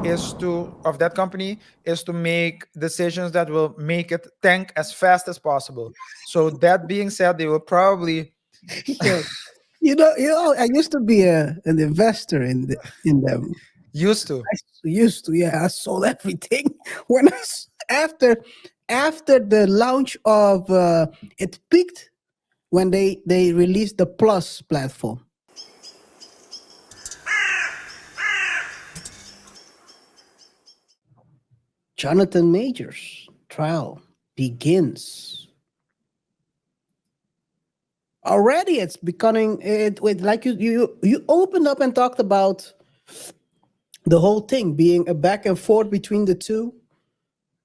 of that company is to make decisions that will make it tank as fast as possible. So that being said, they will probably Yeah. I used to be an investor in them. used to. Used to, yeah. I sold everything when after the launch of it peaked when they released the Plus platform. Jonathan Majors trial begins. Already it's becoming it with like you opened up and talked about the whole thing being a back and forth between the two.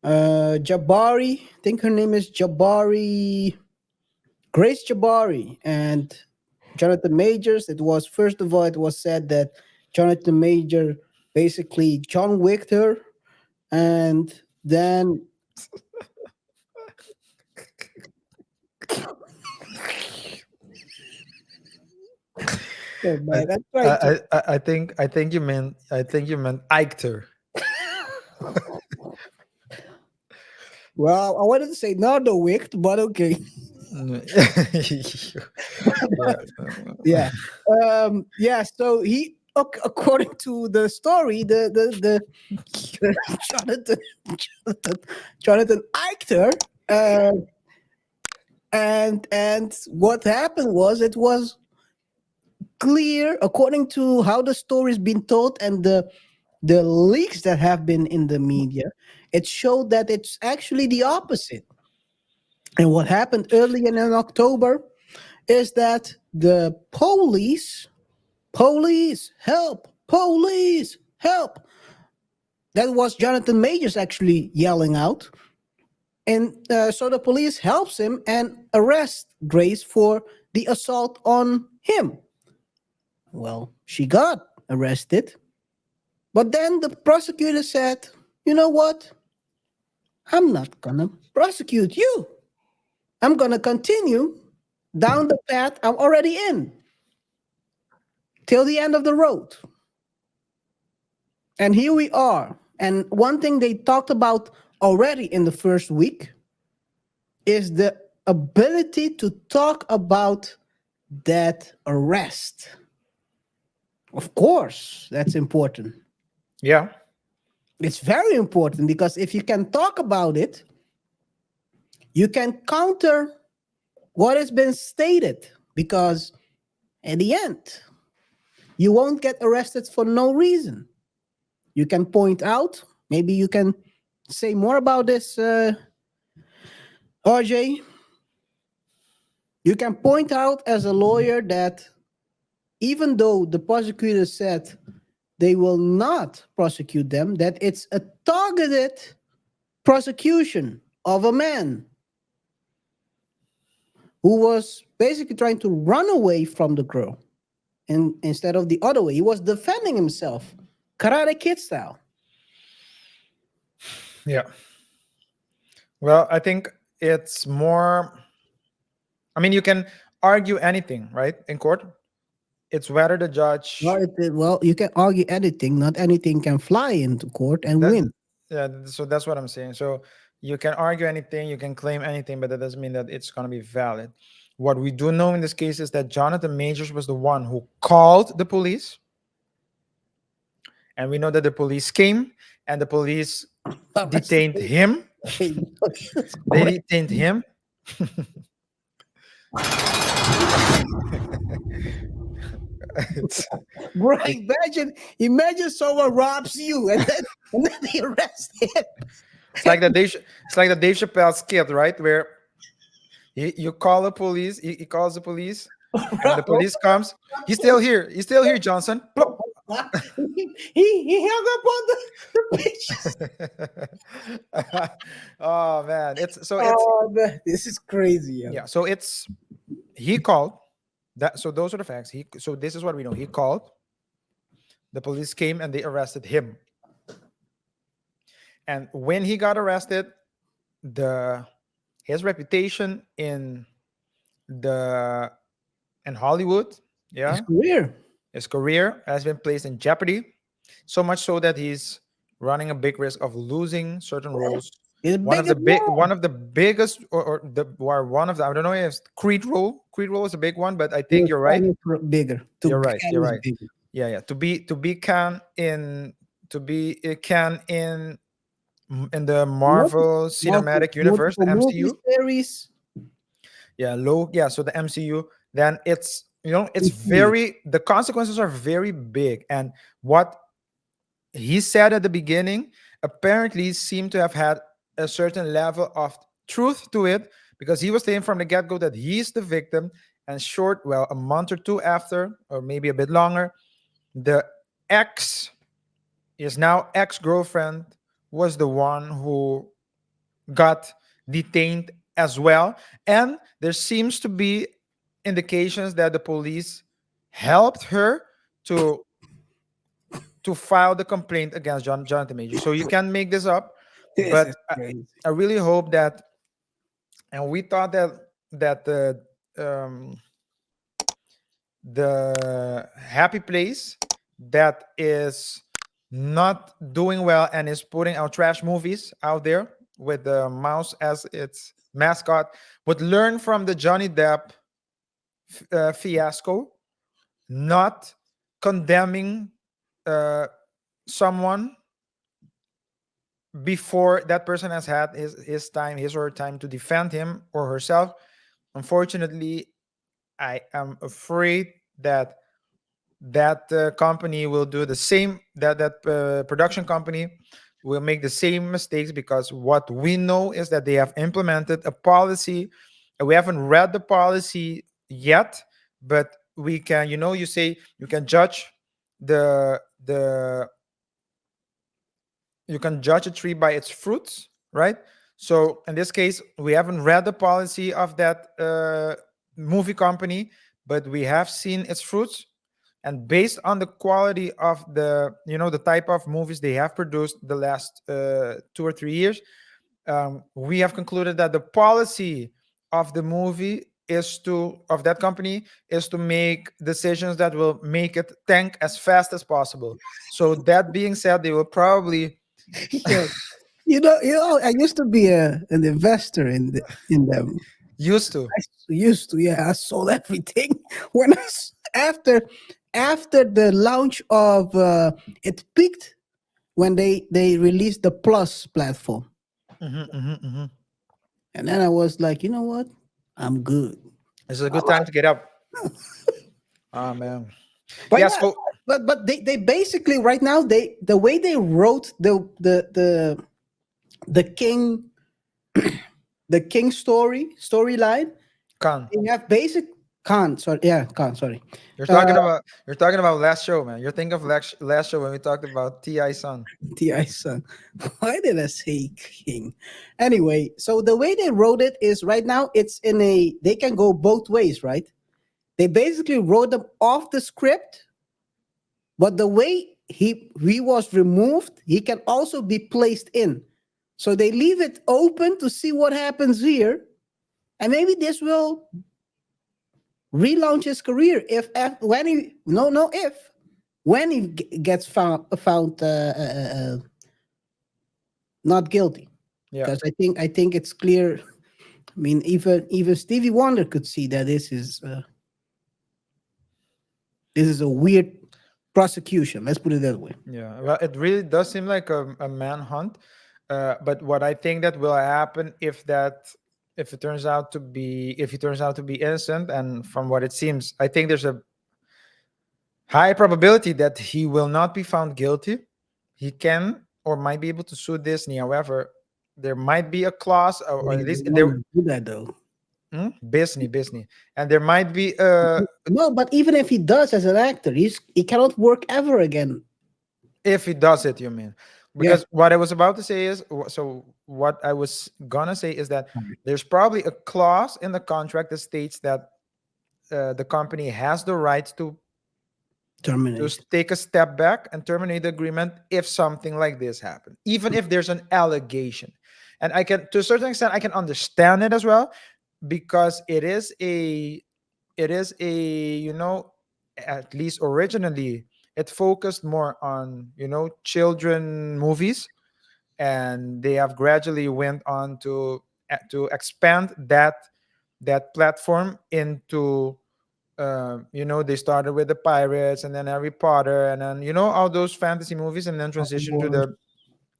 Jabari, I think her name is Jabari, Grace Jabari, and Jonathan Majors. It was, first of all, it was said that Jonathan Major basically John Wicked her, and then oh I, man, I'm trying to. I think you meant Eichter. Well, I wanted to say not the Wicked, but okay. Yeah. Yeah. Yeah. So according to the story, the Jonathan, Jonathan Eichter, uh, and what happened was it was clear according to how the story's been told and the leaks that have been in the media. It showed that it's actually the opposite. And what happened early in October is that the police, help, police, help. That was Jonathan Majors actually yelling out. And so the police helps him and arrests Grace for the assault on him. Well, she got arrested. But then the prosecutor said, you know what? I'm not going to prosecute you. I'm going to continue down the path I'm already in till the end of the road. And here we are. And one thing they talked about already in the first week is the ability to talk about that arrest. Of course, that's important. Yeah. It's very important because if you can talk about it, you can counter what has been stated. Because at the end, you won't get arrested for no reason. You can point out, maybe you can say more about this, RJ. You can point out as a lawyer that even though the prosecutor said they will not prosecute them, that it's a targeted prosecution of a man who was basically trying to run away from the girl. And instead of the other way, he was defending himself, Karate Kid style. Yeah. Well, I think it's more. I mean, you can argue anything, right, in court. It's whether the judge Well, you can argue anything. Not anything can fly into court and that win. yeah. So that's what I'm saying. So you can argue anything, you can claim anything, but that doesn't mean that it's gonna be valid. What we do know in this case is that Jonathan Majors was the one who called the police, and we know that the police came and the police detained him. They detained him. it's, Bro, it, imagine someone robs you and then they arrest him. it's like the Dave Chappelle skit, right? Where you call the police, he calls the police, and the police comes. He's still here, Johnson. Plop. he hung up on the bitches. Oh man, it's Oh man, this is crazy, yo. yeah. So it's he called that. So those are the facts. So this is what we know. He called. The police came and they arrested him. And when he got arrested, the his reputation the in Hollywood, His yeah, career. his career has been placed in jeopardy. So much so that he's running a big risk of losing certain roles. It's the biggest one. One of the biggest, or one of the, I don't know if Creed role is a big one, but I think Your you're right. fan is bigger. To You're right. can You're is right. bigger. Yeah, yeah. To be can in to be can in the Multiple, Marvel Cinematic Universe, the multiple movie MCU. series. Yeah, low. Yeah, so the MCU. Then it's, it's It's huge. very, the consequences are very big, and what he said at the beginning apparently seemed to have had a certain level of truth to it, because he was saying from the get-go that he's the victim, and a month or two after, or maybe a bit longer, the ex is now ex-girlfriend was the one who got detained as well. And there seems to be indications that the police helped her to file the complaint against Jonathan Major. So you can make this up, This is but crazy. I really hope that, and we thought that um, the happy place that is not doing well and is putting out trash movies out there with the mouse as its mascot would learn from the Johnny Depp fiasco, not condemning uh, someone before that person has had his or her time to defend him or herself. Unfortunately, I am afraid that company will do the same, that production company will make the same mistakes, because what we know is that they have implemented a policy. We haven't read the policy yet, but we can, you say you can judge the you can judge a tree by its fruits, right? So in this case, we haven't read the policy of that movie company, but we have seen its fruits. And based on the quality of the type of movies they have produced the last 2 or 3 years, we have concluded that the policy of the movie of that company is to make decisions that will make it tank as fast as possible. So that being said, they will probably Yeah. I used to be an investor in them. used to. Used to, yeah. I sold everything when after the launch of it peaked when they released the Plus platform, Hmm. and then I was like, you know what, I'm good. It's a good time to get up. Ah, man. But Yeah. yeah, So but they basically right now the way they wrote the king storyline. Khan, They have basic Khan. Sorry, yeah, Khan. Sorry. you're talking about last show, man. You're thinking of last show when we talked about Ti son. Ti son. Why did I say king? Anyway, so the way they wrote it is right now it's in a they can go both ways, right? They basically wrote them off the script, but the way he was removed, he can also be placed in. So they leave it open to see what happens here, and maybe this will relaunch his career when he no if when he gets found not guilty, Yeah. because I think it's clear. I mean, even Stevie Wonder could see that this is a weird prosecution. Let's put it that way. Yeah, well, it really does seem like a manhunt. But what I think that will happen if it turns out to be if he turns out to be innocent, and from what it seems, I think there's a high probability that he will not be found guilty. He can or might be able to sue Disney. However, there might be a clause, or They at least don't there. want to do that though. Disney, and there might be No, but even if he does as an actor, he cannot work ever again. if he does it, you mean? Yeah. Because what I was about to say is, so what I was gonna say is that there's probably a clause in the contract that states that the company has the right to Terminate. take a step back and terminate the agreement if something like this happens, even if there's an allegation. And I can, to a certain extent, I can understand it as well, because it is a at least originally it focused more on, children movies, and they have gradually went on to expand that platform into, they started with the pirates, and then Harry Potter, and then, all those fantasy movies, and then Star transition to Wars. the,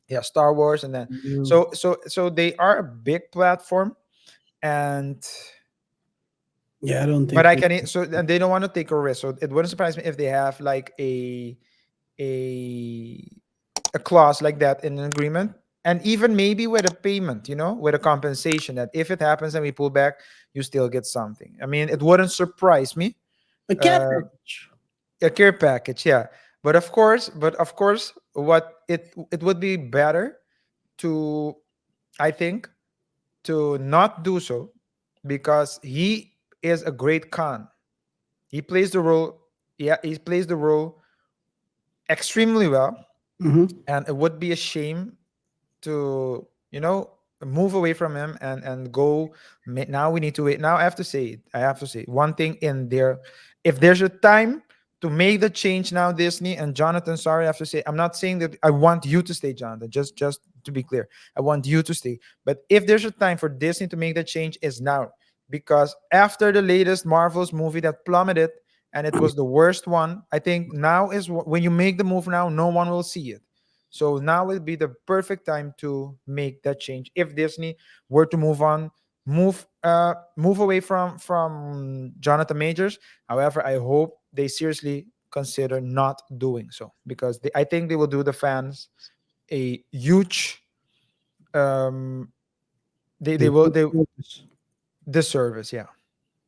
yeah, Star Wars, and then, You. so they are a big platform. And Yeah, I don't but think I they. can, so, and they don't want to take a risk, so it wouldn't surprise me if they have like a a clause like that in an agreement, and even maybe with a payment, with a compensation, that if it happens and we pull back, you still get something. I mean, it wouldn't surprise me. A cat uh package. a care package, yeah. But of course, what it would be better to, I think, to not do so, because he is a great con. He plays the role, yeah, he plays the role extremely well, Mm-hmm. and it would be a shame to, move away from him, and go. Now we need to wait. Now I have to say one thing in there. If there's a time to make the change now, Disney and Jonathan, sorry, I have to say, I'm not saying that I want you to stay, Jonathan, just to be clear, I want you to stay. But if there's a time for Disney to make the change, is now. Because after the latest Marvel's movie that plummeted, and it was the worst one, I think now is when you make the move. Now no one will see it. So now will be the perfect time to make that change. If Disney were to move on, move away from Jonathan Majors. However, I hope they seriously consider not doing so, because I think they will do the fans a huge, um they A will good they service. disservice. Yeah.